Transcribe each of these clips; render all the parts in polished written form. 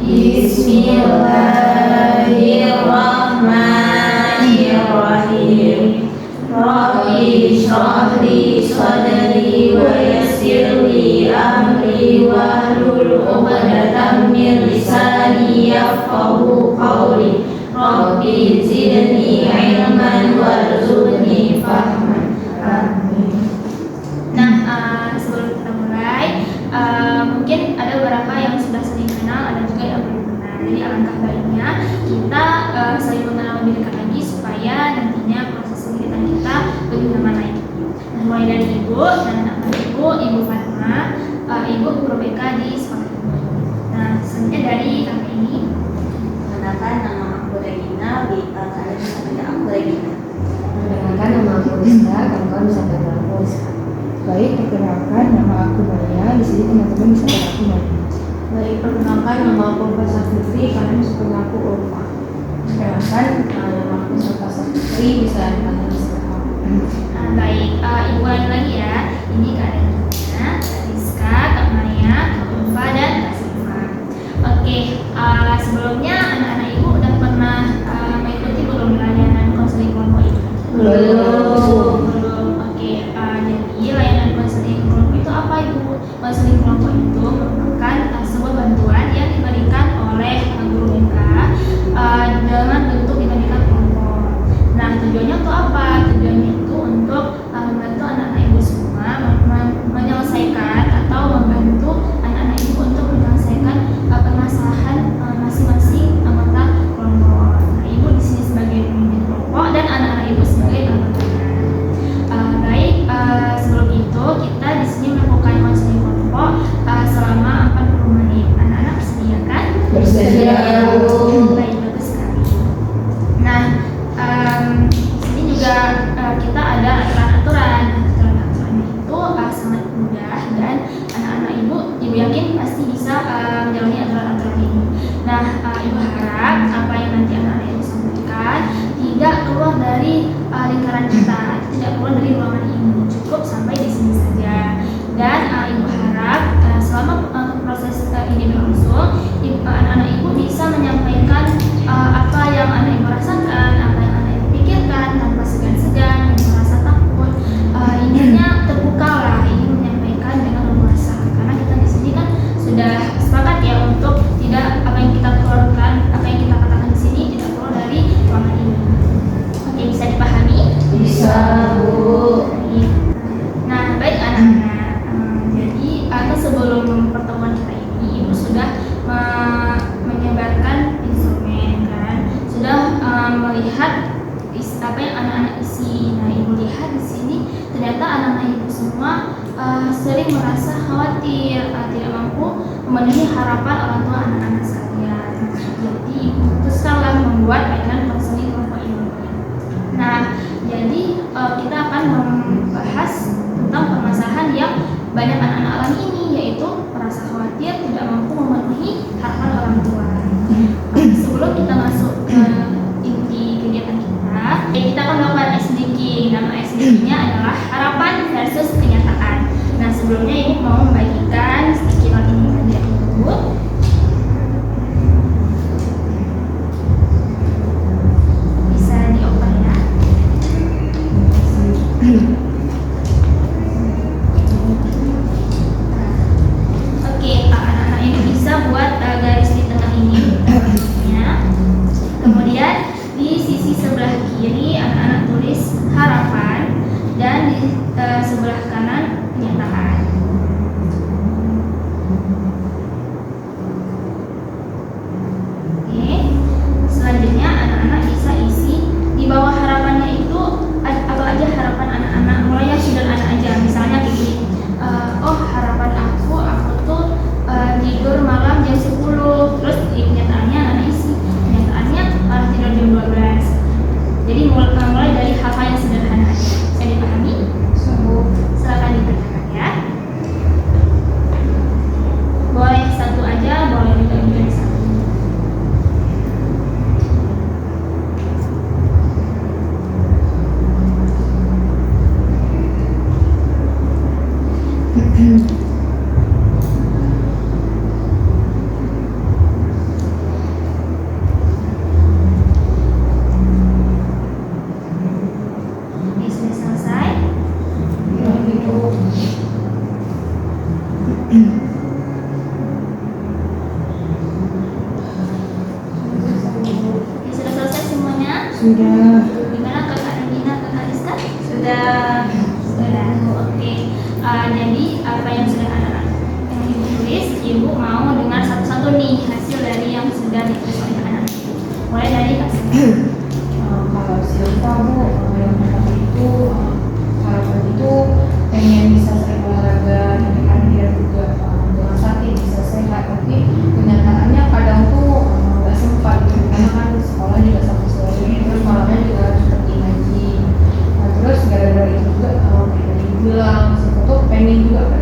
Bismillahirrahmanirrahim. Rabbi shrah li sadri wa yassir li amri wahlul 'uqdatam min lisani yafqahu qawli. Rabbi zidni ilman warzuqni fahman. Amin. Sebelum kita mulai, mungkin ada beberapa yang sudah saling kenal, ada juga yang belum kenal. Jadi alangkah baiknya kita saling mengenal lebih dekat lagi supaya nantinya proses pendidikan kita lebih nyaman lagi. Nah, mulai dari ibu dan nama ibu Fatma, ibu guru BK di sekolah ibu. Nah, selanjutnya dari kakak ini. Perkenalkan, nama aku Regina. Kalian bisa panggil aku Regina. Perkenalkan, nama aku Rizka. Kawan-kawan bisa panggil aku Rizka. Baik, perkenalkan nama aku Maria. Di sini teman-teman bisa panggil aku Maria. Baik, perkenalkan nama aku Fasa Fitri. Kalian bisa panggil aku Ulfa. Perkenalkan nama aku Fasa Fitri. Bisa panggil Rizka. Baik, ibu lagi ya. Ini Kak Regina, Kak Rizka, Kak Maya, Kak Ulfa, dan Kak Siva. Oke, sebelumnya anak-anak ibu udah pernah mengikuti belum layanan konseling kelompok ini? Belum. Oke, jadi layanan konseling kelompok itu apa ibu? Konseling kelompok itu merupakan sebuah bantuan yang diberikan oleh guru BK dalam bentuk diberikan kelompok. Nah, tujuannya untuk apa? Tujuannya itu untuk membantu anak-anak ibu semua menyelesaikan atau membantu anak-anak ibu untuk menyelesaikan permasalahan masing-masing anggota kelompok. Nah, ibu di sini sebagai pemimpin kelompok dan anak-anak ibu sebagai anggotanya. Baik, sebelum itu kita di sini melakukan konseling kelompok selama 40 menit. Anak-anak bersedia kan? Bersedia. Baik, bagus sekali. Nah, di sini juga kita ada aturan-aturan. Aturan-aturannya itu sangat mudah dan anak-anak ibu yakin pasti bisa menjalani aturan-aturan ini. Nah, ibu harap apa yang nanti anak-anak ibu sampaikan tidak keluar dari lingkaran kita, tidak keluar dari ruangan ini, cukup sampai di sini saja. Dan ibu harap selama proses ini berlangsung, anak-anak ibu bisa menyampaikan apa yang anak ibu rasakan, apa yang anak ibu pikirkan tanpa segan-segan, tanpa merasa takut. Intinya terbuka lah, ingin menyampaikan dengan leluasa. Karena kita di sini kan sudah sepakat ya untuk tidak apa yang kita keluarkan, apa yang kita katakan di sini tidak keluar dari ruangan ini. Oke, bisa dipahami? Bisa, Bu. Nah, baik anak-anak. Jadi sebelum pertemuan kita ini, ibu sudah menyebarkan instrumen kan, sudah melihat apa yang anak-anak isi. Nah, ibu lihat di sini ternyata anak-anak ibu semua sering merasa khawatir, tidak mampu memenuhi harapan orang tua anak-anak sekalian. Jadi ibu putuskanlah membuat layanan konseling kelompok ini. Nah, jadi kita akan membahas tentang permasalahan yang banyak anak-anak alami ini, yaitu merasa khawatir, tidak mampu memenuhi harapan orang tua. Sebelum kita masuk ke inti kegiatan kita akan melakukan SDK. Nama SDK-nya adalah harapan versus kenyataan. Nah, sebelumnya ibu mau membagikan sedikit ini pada ibu. Bisa dioper ya. Oke, anak-anak ini Sudah. Gimana Kakak Regina, Kakak Rizka? Sudah. Sudah. Oke. Jadi apa yang sudah anak yang ibu tulis, ibu mau dengar satu-satu nih hasil dari yang sudah ditulis oleh anak ibu. Mulai dari Kak Sinta. Kalau Silva Bu, yang pertama itu harapan itu pengen bisa sering olahraga, jadi kan dia juga jangan sakit, bisa sehat. Tapi kenyataannya kadang tuh nggak sempat gitu, karena kan sekolah juga sama sekali, terus malamnya juga harus pergi ngaji. Nah, terus gara-gara itu juga kayak tadi bilang, Silva tuh pengen juga kan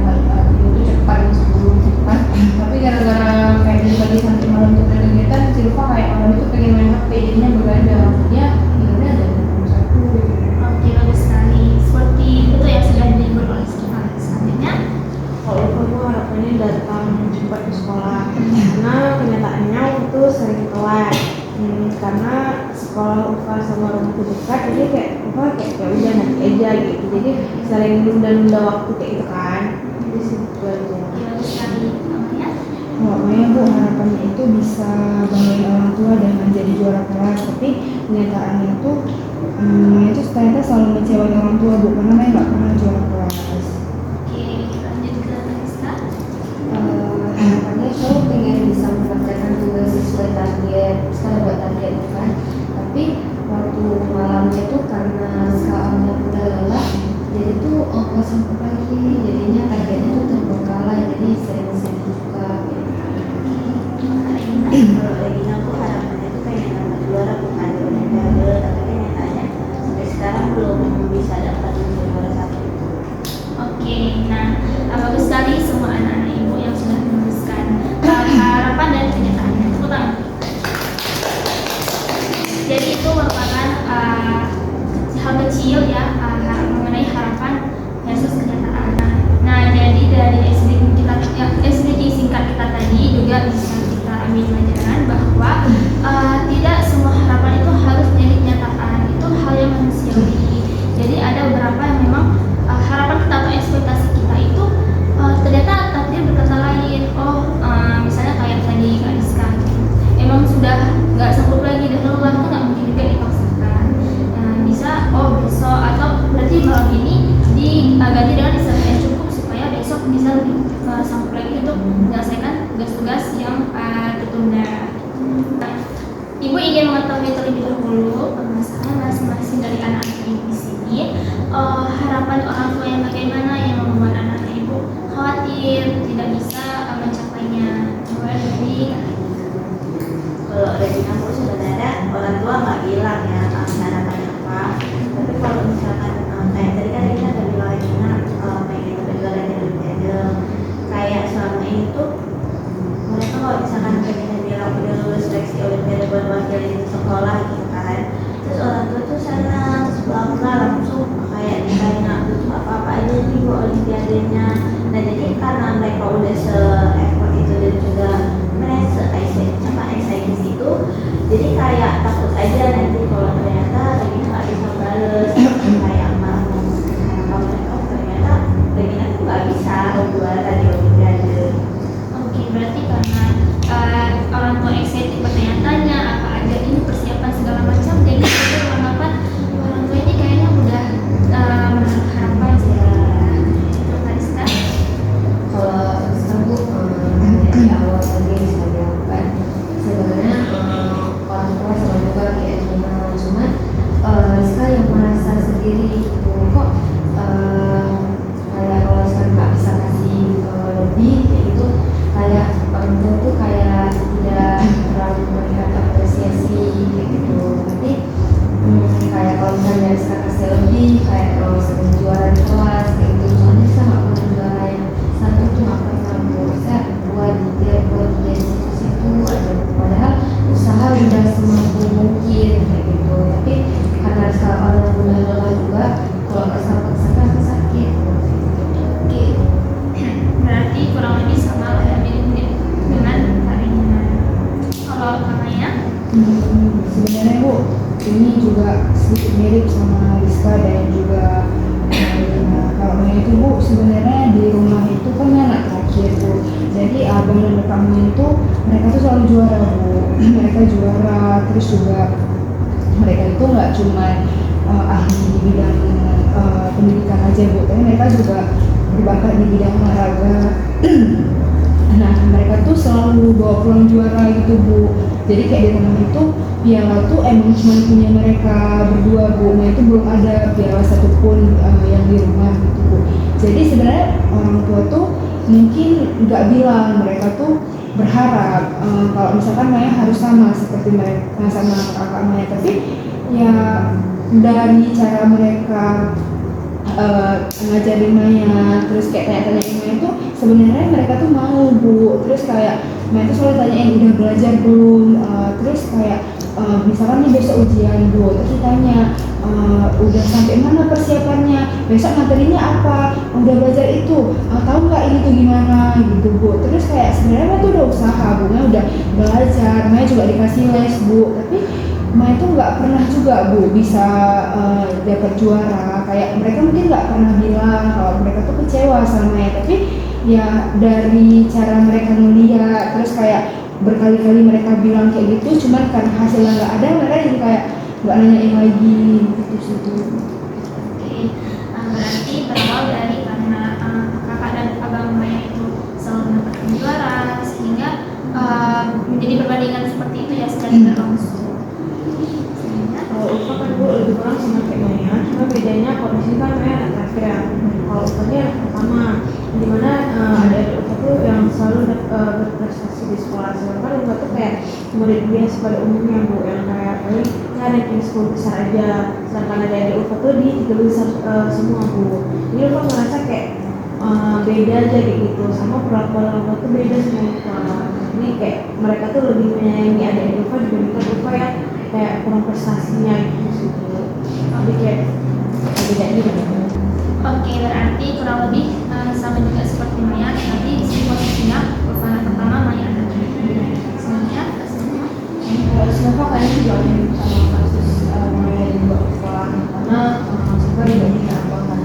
itu tuh cepat sebelum cepat. Tapi gara-gara kayak tadi sampai malam tuh ada kegiatan, Silva kayak malam itu pengen main HP, jadinya begadang. Ya, tidurnya ada jam 1. Oke, bagus sekali. Seperti itu yang sudah diberi oleh Silva. Selanjutnya, Kalau aku harapannya datang cepat ke sekolah, karena kenyataannya itu sering telat. Karena sekolah UFA sama rumahku dekat, jadi kayak UFA kayak udah nanti aja gitu. Jadi sering nunda-nunda waktu kayak gitu kan. Jadi situ aja. oke, bagus sekali. Namanya? Kalau Maya Bu, harapannya itu bisa banggain orang tua dan menjadi juara kelas. Tapi kenyataannya itu itu ternyata selalu mengecewakan orang tua Bu, karena Maya nggak pernah juara kelas. Oke, lanjut ke Kak Rizka. Harapannya selalu pengen bisa mengerjakan tugas sesuai target, sekarang buat target kan. Tapi waktu malamnya tuh karena sekarangnya udah lelah, jadi tuh pas sampai pagi, jadinya targetnya tuh terbengkalai, jadi sering sedih juga. Kalau Regina aku harapannya tuh pengen dapat juara bukan di Olimpiade, tapi kenyataannya sampai sekarang belum bisa dapat juara satu. Oke, nah bagus sekali semua anak-anak ibu yang sudah menuliskan harapan dan kenyataannya. Tepuk tangan. Jadi itu merupakan hal kecil ya, mengenai harapan versus kenyataan. Nah, jadi dari SDG singkat kita tadi juga bisa kita ambil pelajaran bahwa tidak semua harapan itu harus menjadi kenyataan. Itu hal yang manusiawi. Jadi ada beberapa yang memang harapan kita atau ekspektasi kita itu ternyata takdir berkata lain. Misalnya kayak tadi Kak Rizka, emang sudah nggak sanggup lagi dan lelah, itu nggak mungkin juga dipaksakan. Bisa besok atau berarti malam ini diganti dengan istirahat yang cukup supaya besok bisa lebih sanggup lagi untuk menyelesaikan tugas-tugas yang tertunda. Nah, Ibu ingin mengetahui terlebih dahulu permasalahan masing-masing dari anak-anak ibu di sini. Harapan orang tua yang bagaimana yang membuat anak-anak ibu khawatir tidak bisa mencapainya. Mulai dari Kalau Regina aku sebenarnya orang tua nggak bilang ya harapannya apa. Tapi kalau misalkan kayak tadi kan Regina udah bilang Regina pengen dapat juara di Olimpiade. Kayak selama ini tuh mereka kalau misalkan Regina bilang udah lulus seleksi Olimpiade buat wakilin di sekolah gitu kan. Terus orang tua tuh senang, terus bangga langsung kayak ditanya tuh apa-apa aja nih buat Olimpiadenya. Nah jadi karena mereka udah se-effort itu dan juga mereka excited itu, jadi kayak takut aja nanti kalau ternyata Regina nggak bisa bales kayak malah ngomong mereka ternyata Regina tuh nggak bisa juara di Olimpiade. Oke, berarti karena orang tua excited pertanyaannya apa aja ini persiapan segala macam, jadi itu mengapa orang tua ini kayaknya udah menaruh harapan sih. Untuk Kak Rizka. Kalau sekarang Bu, dari awal tadi bisa dilakukan sebenarnya orang tua sama juga kayak Gina, cuman Rizka yang merasa sendiri gitu kok kayak kalau sekarang nggak bisa kasih lebih kayak gitu, kayak orang tua tuh kayak tidak terlalu melihat apresiasi kayak gitu. Tapi kayak kalau misalnya Rizka kasih lebih, kayak kalau sering juara di kelas kayak gitu, soalnya Rizka nggak pernah juara yang satu tuh nggak pernah bisa buat di situ aja, padahal usaha udah semampu mungkin kayak gitu. Tapi karena sekarang orang udah lelah juga, kalau paksa-paksakan sakit. Oke, berarti kurang lebih sama lah ya, mirip-mirip dengan Kak Regina. Kalau Kak Maya? Sebenarnya Bu, ini juga sedikit mirip sama Rizka dan juga Regina. Kalau Maya itu Bu, sebenarnya di rumah itu kan anak terakhir Bu. Jadi abang dan kakaknya itu mereka tuh selalu juara Bu. Mereka juara, terus juga mereka itu nggak cuma ahli di bidang pendidikan aja Bu, tapi mereka juga berbakat di bidang olahraga. Nah mereka tuh selalu bawa pulang juara gitu Bu. Jadi kayak di rumah itu piala tuh emang cuma punya mereka berdua Bu. Nah itu belum ada piala satupun yang di rumah gitu Bu. Jadi sebenarnya orang tua tuh mungkin nggak bilang, mereka tuh berharap kalau misalkan Maya harus sama seperti mereka sama kakak Maya, tapi ya dari cara mereka ngajarin Maya, terus kayak tanya-tanyain Maya tuh sebenarnya mereka tuh mau Bu. Terus kayak Maya tuh selalu tanyain udah belajar belum, terus kayak misalkan nih besok ujian Bu, terus ditanya udah sampai mana persiapannya, besok materinya apa, udah belajar itu, tahu nggak ini tuh gimana gitu Bu. Terus kayak sebenarnya Maya tuh udah usaha Bu, Maya udah belajar, Maya juga dikasih les Bu, tapi Maya tuh nggak pernah juga Bu bisa dapat juara. Kayak mereka mungkin nggak pernah bilang kalau mereka tuh kecewa sama Maya, tapi ya dari cara mereka ngeliat, terus kayak berkali-kali mereka bilang kayak gitu, cuman karena hasilnya nggak ada, mereka jadi kayak nggak nanyain lagi gitu sih Bu. Oke, berarti berawal dari karena kakak dan abang Maya itu selalu mendapatkan juara, sehingga menjadi perbandingan seperti itu ya secara berlangsung. Kalau Ufa kan Bu lebih kurang sama kayak Maya, cuma bedanya kalau di sini kan Maya anak terakhir ya. Kalau Ufa nya anak pertama, dimana ada Ufa tuh yang selalu berprestasi di sekolah. Sedangkan Ufa tuh kayak murid biasa pada umumnya Bu, yang kayak paling ya ranking 10 besar aja. Sedangkan ada Ufa tuh di 3 besar semua Bu. Jadi Ufa ngerasa kayak beda aja kayak gitu, sama perlakuan Ufa tuh beda sama Ufa. Ini kayak mereka tuh lebih menyayangi adik Ufa dibandingkan Ufa yang kayak kurang prestasinya gitu. Jadi kayak beda gitu. Oke, berarti kurang lebih sama juga seperti Maya, tapi di sini posisinya Ufa anak pertama, Maya anak kedua. Selanjutnya, Kalau Silva kayaknya juga ada yang sama kasus Maya juga sekolah, karena Silva juga punya abang kan.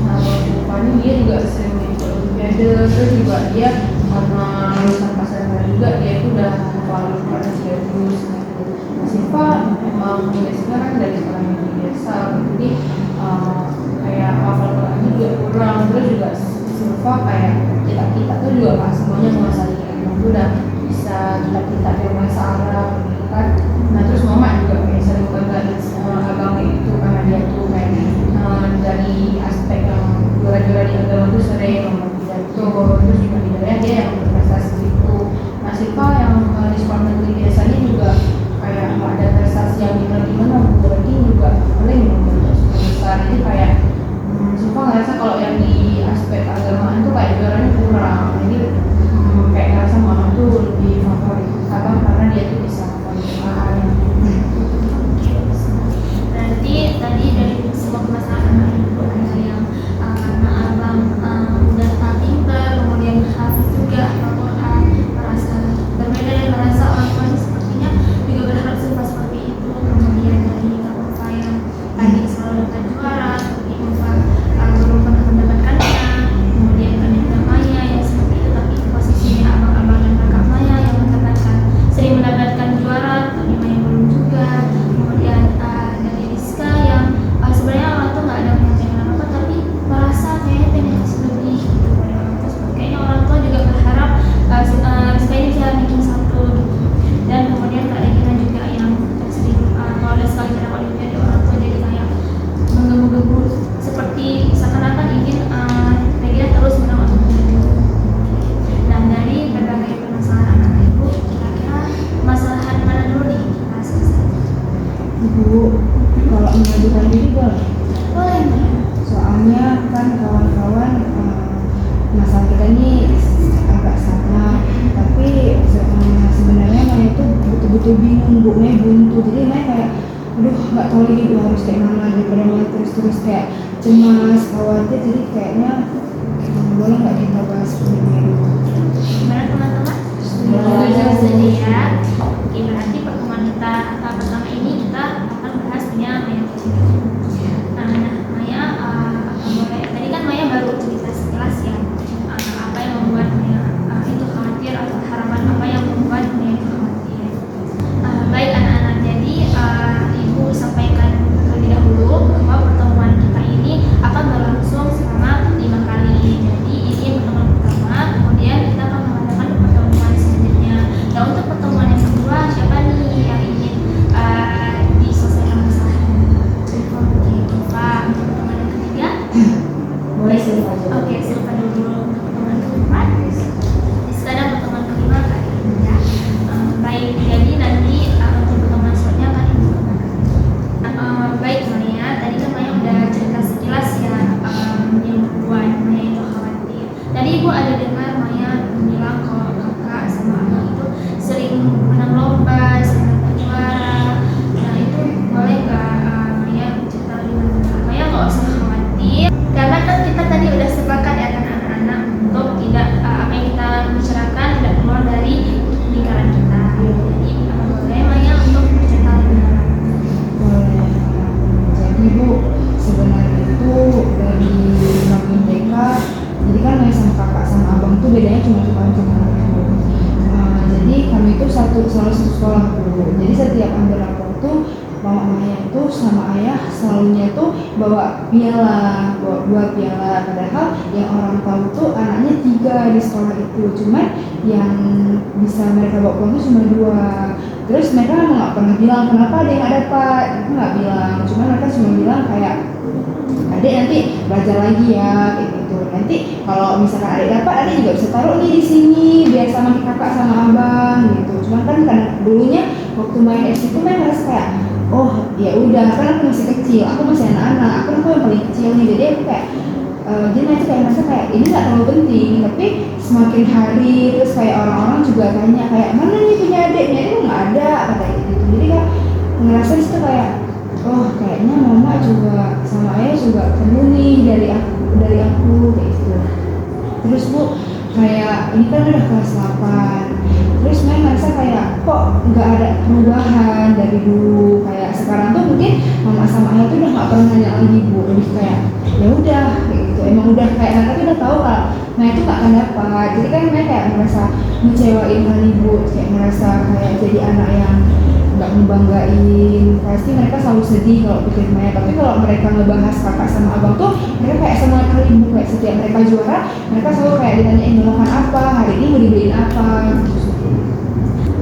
Nah Silva ini dia juga sering ikut olimpiade, terus juga dia karena lulusan pasaran juga dia itu udah paling pada serius. Silva emang biasanya kan dari sekolah yang biasa, jadi kayak hafal-hafalnya juga kurang. Terus juga Silva kayak kita tuh juga nggak semuanya menguasai, emang tuh udah bisa kita dari bahasa Arab gitu kan. Nah terus mama juga kayak sering banggain abang itu karena dia tuh kayak dari aspek yang juara-juara di agama tuh sering ngomong pidato, terus juga hidayah dia yang berprestasi gitu. Nah Silva yang di sekolah negeri biasanya juga kayak nggak ada prestasi yang gimana lagi juga paling terus besar. Jadi kayak Silva ngerasa kalau yang di aspek agamaan tuh kayak juaranya kurang. Jadi kayak ngerasa mama tuh lebih favorit abang karena dia tuh bisa Al-Quran. berarti tadi dari semua permasalahan itu ada yang karena abang udah pintar, kemudian hafiz juga Al-Quran, merasa berbeda dan merasa orang tuanya sepertinya juga berharap Silva seperti itu. Kemudian dari Kak Ufa yang tadi selalu dapat juara, tapi Ufa belum pernah mendapatkannya. Kemudian ada Maya yang seperti itu, tapi posisinya abang-abang dan kakak Maya yang sering mendapatkan juara, tapi Maya belum juga. Kemudian dari Rizka yang sebenarnya orang tuh nggak ada menyampaikan apa, tapi merasa kayaknya pengen kasih lebih gitu pada orang tua. Kayaknya orang tua juga berharap Rizka ini bisa ranking 1 gitu. Dan kemudian Kak Regina juga yang sering lolos sekali dalam olimpiade, orang tua jadi kayak menggebu-gebu seperti seakan-akan ingin Regina terus menang olimpiade. Dan dari berbagai permasalahan anak ibu, kira-kira permasalahan mana dulu nih kita selesai? Bu, kalau mengajukan diri boleh? Boleh nih. Soalnya kan kawan-kawan masalah kita ini agak sama, tapi sebenarnya Maya itu betul-betul bingung Bu, Maya buntu. Jadi Maya kayak aduh nggak tahu lagi Bu harus kayak mana, daripada Maya terus kayak cemas, khawatir. Jadi kayaknya boleh nggak kita bahas ini dulu? Gimana teman-teman? Setuju ya. Oke, berarti pertemuan kita pertama ini kita akan bahas punya Maya kecil. Nah Maya boleh, tadi kan Maya baru cerita sekilas ya apa yang membuat Maya itu khawatir, atau harapan apa yang membuat Maya itu khawatir. Baik anak-anak, jadi ibu itu sama ayah selalunya tuh bawa piala, bawa 2 piala, padahal yang orang tahu tuh anaknya 3 di sekolah itu, cuman yang bisa mereka bawa pulang tuh cuma 2. Terus mereka emang nggak pernah bilang kenapa ada yang nggak dapat, mereka nggak bilang, cuman mereka cuma bilang kayak adik nanti belajar lagi ya kayak gitu. Nanti kalau misalkan adik dapat, adik juga bisa taruh nih di sini biar sama kakak sama abang gitu. Cuman kan karena dulunya waktu main FC itu main merasa kayak oh ya udah kan aku masih kecil, aku masih anak-anak, aku yang paling kecil nih, jadi aku kayak dia nanti kayak merasa kayak ini nggak terlalu penting. Tapi semakin hari terus kayak orang-orang juga tanya kayak mana nih punya adiknya, itu nggak ada kata gitu. Jadi kan ngerasa itu kayak oh kayaknya mama juga sama ayah juga perlu nih dari aku kayak gitu. Terus Bu kayak ini kan udah kelas 8, terus Maya ngerasa kayak kok nggak ada perubahan dari dulu. Kayak sekarang tuh mungkin mama sama ayah tuh udah nggak pernah nanya lagi Bu, lebih kayak ya udah kayak gitu, emang udah kayak mereka tuh udah tahu kalau Maya itu nggak akan dapat. Jadi kan Maya kayak merasa ngecewain kali Bu, kayak merasa kayak jadi anak yang nggak membanggain. Pasti mereka selalu sedih kalau bikin Maya, tapi kalau mereka ngebahas kakak sama abang tuh mereka kayak semangat kali Bu. Kayak setiap mereka juara mereka selalu kayak ditanyain mau makan apa, hari ini mau dibeliin apa gitu.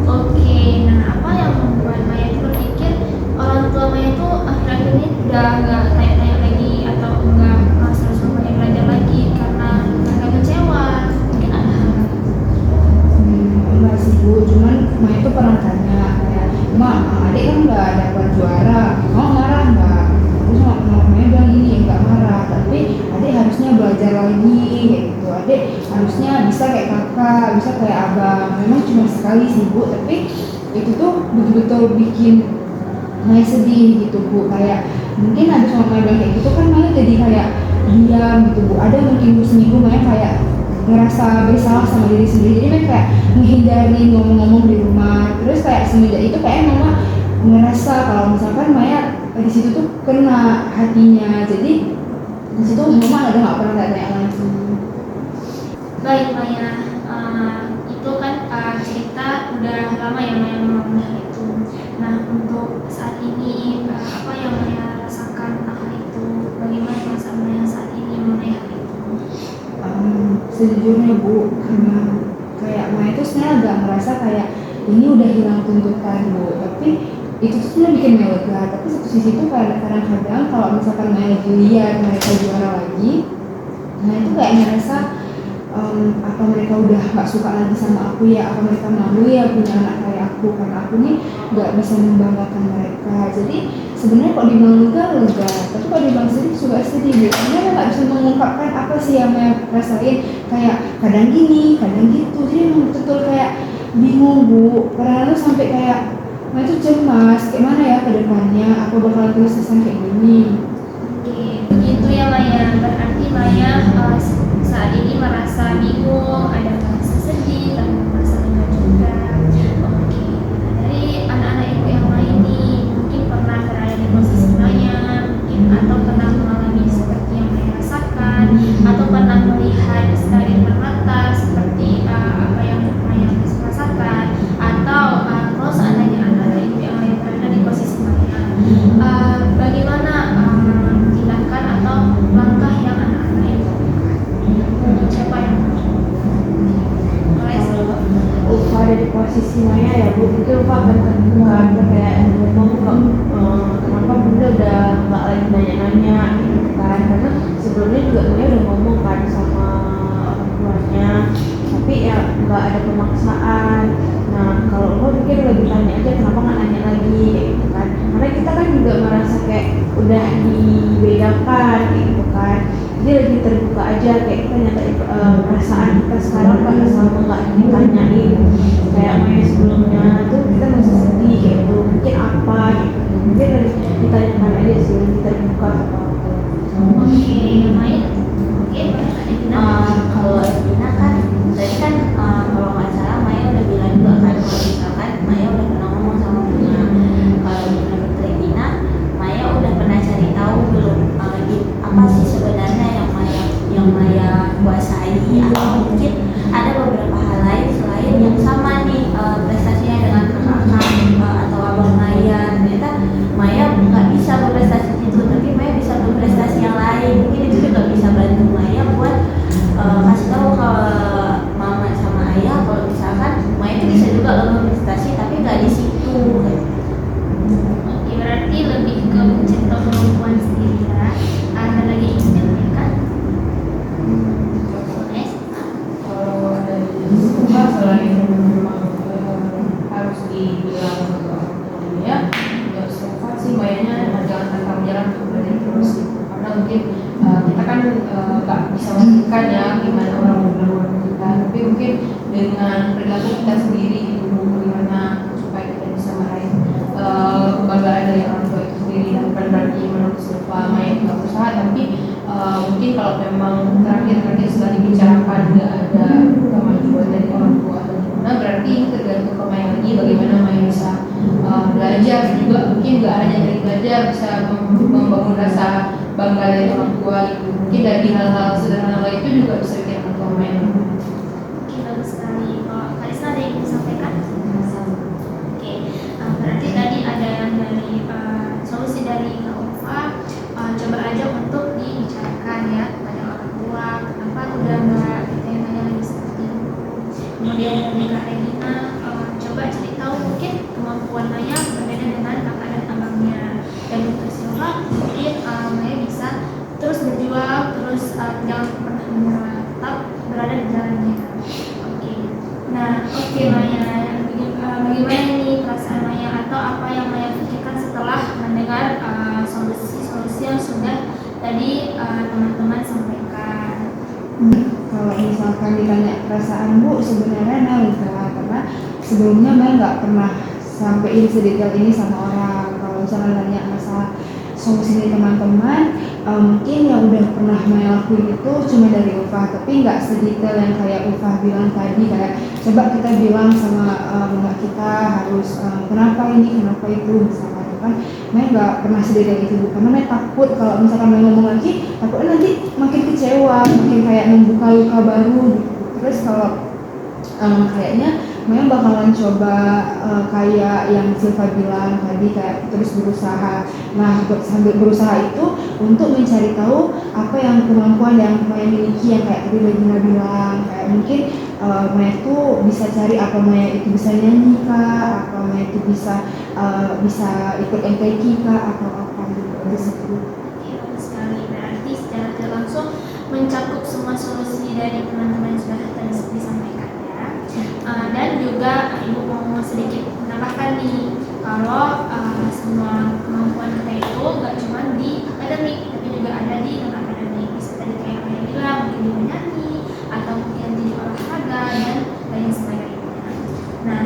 Oke, nah apa yang membuat Maya itu berpikir orang tua Maya itu akhir-akhir ini udah nggak tanya-tanya lagi atau nggak selalu Maya belajar lagi karena mereka kecewa, mungkin ada hal lain. Enggak sih Bu, cuman Maya itu pernah tanya kayak Mak, adik kan nggak dapat juara, mau marah nggak? Terus Maya bilang gini, nggak marah, tapi adik harusnya belajar lagi kayak gitu. Adik harusnya bisa kayak kakak, bisa kayak abang. Memang cuma sekali sih Bu, tapi itu tuh betul-betul bikin Maya sedih gitu Bu. Kayak mungkin habis Maya bilang kayak gitu kan Maya jadi kayak diam gitu Bu. Ada mungkin seminggu Maya kayak ngerasa bersalah sama diri sendiri, jadi Maya kayak menghindari ngomong-ngomong di rumah. Terus kayak semenjak itu kayak mama ngerasa kalau misalkan Maya di situ tuh kena hatinya, jadi di situ mama udah nggak pernah tanya lagi. Baik Maya, itu kan cerita udah lama ya Maya mengalami hal itu. Nah untuk saat ini apa yang Maya rasakan hal itu? Bagaimana perasaan Maya saat ini mengenai hal itu? Sejujurnya Bu, karena kayak Maya itu sebenarnya agak merasa kayak ini udah hilang tuntutan Bu, tapi itu tuh sebenarnya bikin Maya lega. Tapi satu sisi itu kadang-kadang kalau misalkan Maya lagi lihat mereka juara lagi, Maya itu kayak ngerasa apa mereka udah gak suka lagi sama aku ya, apa mereka malu ya punya anak kayak aku, karena aku nih gak bisa membanggakan mereka. Jadi sebenarnya kalau dibilang lega, tapi kalau dibilang sedih juga sedih gitu, karena Maya gak bisa mengungkapkan apa sih yang Maya rasain. Kayak kadang gini, kadang gitu, jadi emang betul kayak bingung Bu. Karena sampai kayak Maya tuh cemas, kayak mana ya ke depannya, aku bakal terus kayak gini. Oke, begitu ya Maya. Berarti Maya saat ini merasa bingung, ada merasa sedih, dan merasa lega juga. Oke, nah, dari anak-anak ibu yang lain nih, mungkin pernah berada di posisi Maya, mungkin atau pernah mengalami seperti yang Maya rasakan, atau pernah melihat secara depan mata seperti apa yang Maya rasakan, atau kalau seandainya anak-anak ibu yang lain berada di posisi Maya, bagaimana tindakan atau langkah yang anak-anak ibu lakukan? Siapa yang Ufa ada di posisi Maya ya Bu, itu Ufa akan terbuka, kayak ngomong kok kenapa bunda udah nggak lagi nanya-nanya gitu kan, karena sebelumnya juga Maya udah ngomong kan sama orang tuanya, tapi ya nggak ada pemaksaan. Nah kalau Ufa pikir lebih tanya aja kenapa nggak nanya lagi gitu kan, karena kita kan juga merasa kayak udah dibedakan gitu kan, jadi lebih terbuka aja kayak kita nyatain perasaan kita sekarang kan sama nggak ditanyain. Kayak Maya sebelumnya tuh kita masih sedih kayak gitu, mungkin apa gitu, mungkin lebih ditanyakan aja sih, lebih terbuka sama aku. Oke, Maya. Oke, Kalau Edina kan tadi kan kalau nggak salah Maya udah bilang juga kan kalau misalkan Maya udah pernah ngomong sama Bunda. Kalau menurut Edina, Maya udah pernah cari tahu belum apa sih sebenarnya yang Maya kuasai, atau mungkin ada beberapa hal lain selain yang sama nih memang terakhir setelah dibicarakan nggak ada kemajuan dari orang tua atau gimana, berarti ini tergantung ke Maya lagi bagaimana Maya bisa belajar, juga mungkin nggak hanya dari belajar, bisa membangun rasa bangga dari orang tua gitu. Mungkin dari hal-hal sederhana itu juga bisa bikin orang tua Maya. Oke, bagus sekali. Kalau Kalisa ada yang bisa sampaikan? Oke, berarti tadi ada yang dari solusi dari Kak Ulfa, coba aja untuk dibicarakan ya kepada orang tua, kenapa udah nggak tanya lagi seperti itu. Kemudian dari Kak Regina, coba cari tahu mungkin kemampuan Maya berbeda dengan kakak dan abangnya. Dan untuk Silva, mungkin Maya bisa terus berjuang, terus jangan pernah menyerah, tetap berada di jalannya. Oke. Nah, oke Maya, bagaimana nih perasaan Maya atau apa yang Maya pikirkan setelah mendengar solusi-solusi yang sudah tadi teman-teman sampaikan? Kalau misalkan ditanya perasaan Bu, sebenarnya lega, karena sebelumnya Maya nggak pernah sampein sedetail ini sama orang. Kalau misalnya nanya masalah solusi dari teman-teman, mungkin yang udah pernah Maya lakuin itu cuma dari Ulfa, tapi nggak sedetail yang kayak Ulfa bilang tadi, kayak coba kita bilang sama mbak kita harus kenapa ini, kenapa itu, misalkan kan Maya nggak pernah sedetail itu Bu, karena Maya takut kalau misalkan Maya ngomong lagi, takutnya nanti makin kecewa, makin kayak membuka luka baru gitu. Terus kalau kayaknya Maya bakalan coba kayak yang Silva bilang tadi, kayak terus berusaha. Nah, sambil berusaha itu untuk mencari tahu apa yang kemampuan yang Maya miliki, yang kayak tadi Regina bilang, kayak mungkin Maya tuh bisa cari apa Maya itu bisa nyanyi kah, apa Maya itu bisa ikut MTQ kah, atau apa gitu. Iya, bagus sekali. Berarti secara tidak langsung mencakup semua solusi dari teman-teman yang sudah tadi disampaikan ya. Dan juga Ibu mau sedikit menambahkan nih, kalau semua kemampuan kita itu nggak cuma di akademik, tapi juga ada di non akademik. Bisa tadi kayak Maya bilang, mungkin di menyanyi atau mungkin di olahraga dan lain sebagainya. Nah,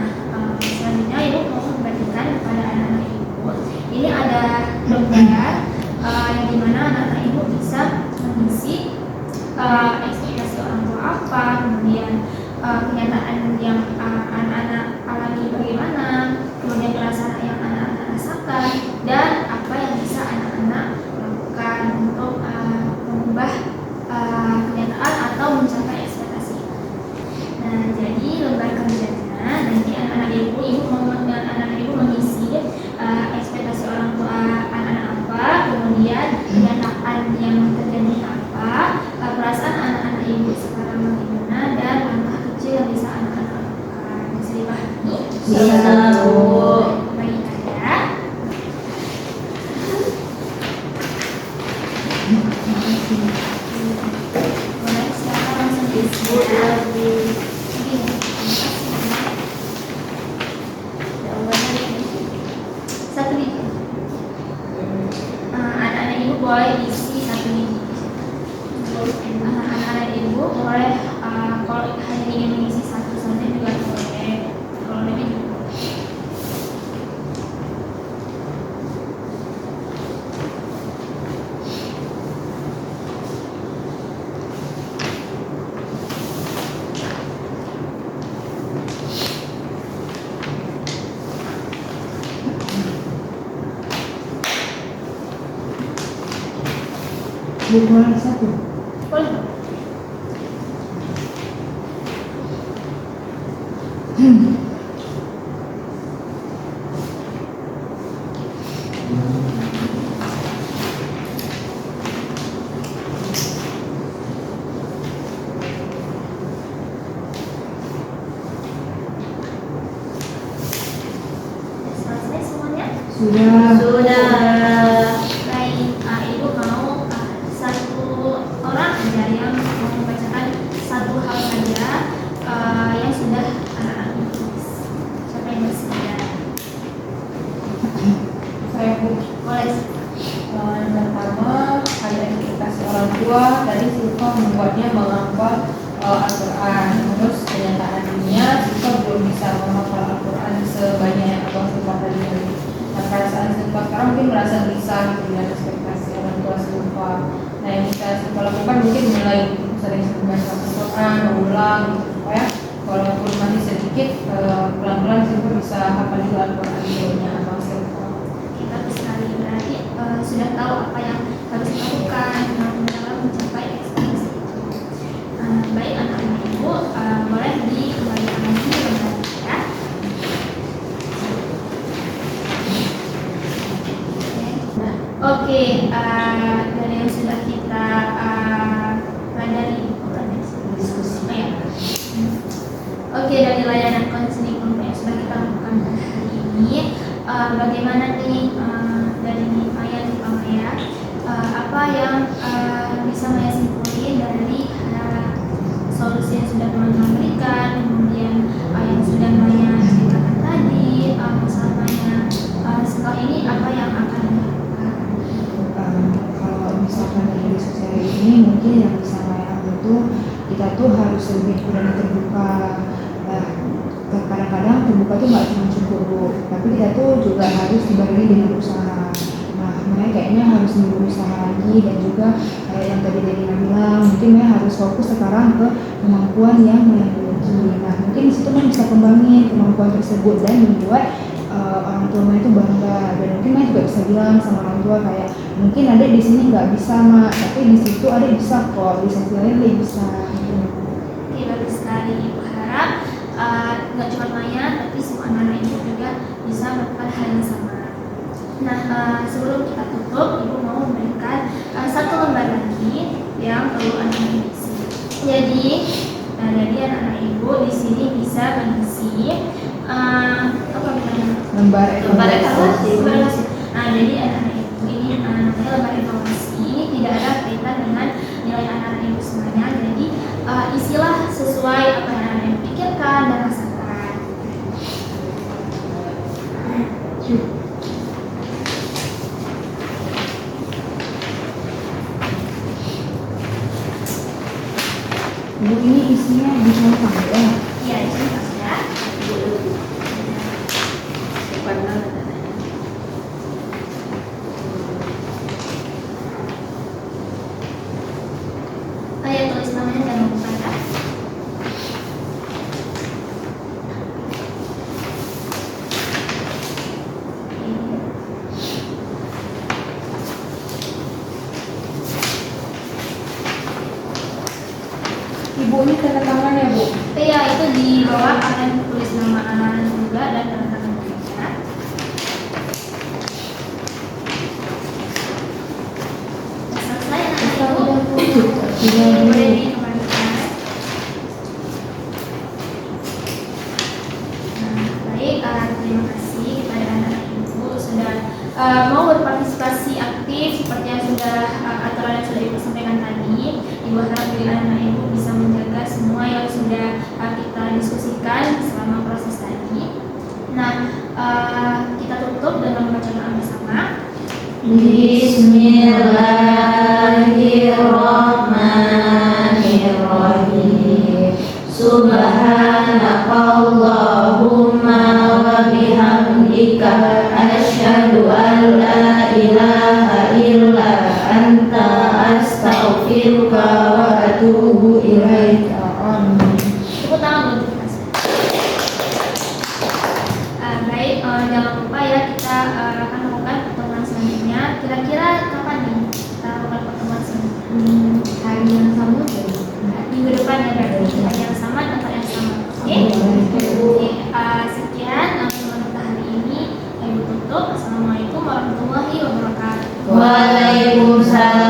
selanjutnya Ibu mau membagikan kepada anak-anak Ibu. Ini ada lembar yang dimana anak-anak Ibu bisa mengisi ekspektasi orang tua apa, kemudian kenyataan yang anak-anak alami bagaimana, kemudian perasaan yang anak-anak rasakan, dan apa yang bisa anak-anak lakukan untuk mengubah kenyataan atau mencapai ekspektasi. Nah, jadi lembar kerjanya nanti anak-anak ibu mengisi ekspektasi orang tua anak-anak apa, kemudian kenyataan yang terjadi apa, perasaan anak-anak ibu sekarang bagaimana, dan langkah kecil yang bisa anak-anak lakukan. Bisa dipahami? Bisa, Bu. Baik ya. Boleh silakan langsung disebut lagi. Satu biji. Anak-anak ibu boleh isi satu biji. Anak-anak ibu boleh kalau hanya ingin mengisi satu saja juga boleh. Kalau lebih juga. Boleh satu. Boleh. Selesai semuanya? Sudah. Baik, Ibu mau satu orang aja yang mau membacakan satu hal saja yang sudah anak-anak tulis. Siapa yang bersedia? Saya Bu. Boleh. Yang pertama ada ekspektasi orang tua, tadi Silva membuatnya menghafal Al-Quran. Terus kenyataannya Silva belum bisa menghafal Al-Quran sebanyak yang Abang Silva tadi. Nah, perasaan Silva sekarang mungkin merasa gelisah dengan ekspektasi orang tua Silva. Nah, yang bisa bisa siswa lakukan mungkin mulai sering-sering baca Al-Quran, mengulang gitu, supaya walaupun masih sedikit pelan-pelan siswa bisa hafal juga Al-Quran idenya atau siswa. Kita sekali berarti sudah tahu apa yang harus dilakukan dalam mencapai ekspektasi itu. Baik anak-anak ibu, boleh dikembalikan lagi ya. Oke, dari yang sudah kita pelajari diskusi ya. Oke, dari layanan konseling kelompok yang sudah kita lakukan pada hari ini, bagaimana nih dari Maya nih Pak Maya, apa yang bisa Maya simpulin dari solusi yang sudah teman-teman berikan, kemudian yang sudah Maya ceritakan tadi, misalnya setelah ini apa yang akan dilakukan? Kalau misalkan dari diskusi hari ini mungkin yang bisa saya ambil tuh kita tuh harus lebih berani terbuka. Kadang-kadang terbuka tuh nggak cuma cukup Bu, tapi kita tuh juga harus dibarengi dengan usaha. Nah, Maya kayaknya harus berusaha lagi dan juga kayak yang tadi Dina bilang, mungkin Maya harus fokus sekarang ke kemampuan yang Maya miliki. Nah, mungkin di situ Maya bisa kembangin kemampuan tersebut dan membuat orang tua Maya itu bangga. Dan mungkin Maya juga bisa bilang sama orang tua kayak, mungkin adek di sini nggak bisa Mak, tapi di situ adek bisa kok, di sisi lain adek bisa. Oke, bagus sekali. Ibu harap nggak cuma Maya, tapi semua anak-anak ibu juga bisa melakukan hal yang sama. Nah, sebelum kita tutup, ibu mau memberikan satu lembar lagi yang perlu anak-anak ibu isi. Jadi anak-anak ibu di sini bisa mengisi apa namanya? Lembar evaluasi. Nah, jadi anak-anak ibu ini namanya lembar evaluasi. Ini tidak ada kaitan dengan nilai anak-anak ibu semuanya. Jadi isilah sesuai apa yang anak ibu pikirkan dan rasakan. Bu, ini isinya dicontoh ya? Iya, itu pas ya. Ayo tulis namanya dan lupa ya. Ibu ini tanda tangan ya Bu? Iya, itu di bawah akan tulis nama anak-anak juga dan tanda tangan mereka. Selesai anak-anak ibu. Boleh dikembalikan. Baik, terima kasih kepada anak-anak ibu sudah mau berpartisipasi aktif seperti yang sudah aturan yang sudah ibu sampaikan tadi. Ibu harap dari anak-anak ibu bisa menjaga semua yang sudah kita diskusikan selama proses tadi. Nah, kita tutup dengan membaca doa bersama. Bismillahirrahmanirrahim. Subhanakallahumma wa bihamdika asyhadu an la ilaha illa anta astaghfiruka wa atubu ilaika. Amin. Tepuk tangan untuk kita. Baik, jangan lupa ya kita akan melakukan pertemuan selanjutnya. Kira-kira kapan nih kita melakukan pertemuan selanjutnya? Hari yang sama ya? Minggu depan ya berarti hari yang sama, tempat yang sama. Oke? Oke, sekian pertemuan kita hari ini. Ibu tutup. Assalamualaikum warahmatullahi wabarakatuh. Waalaikumsalam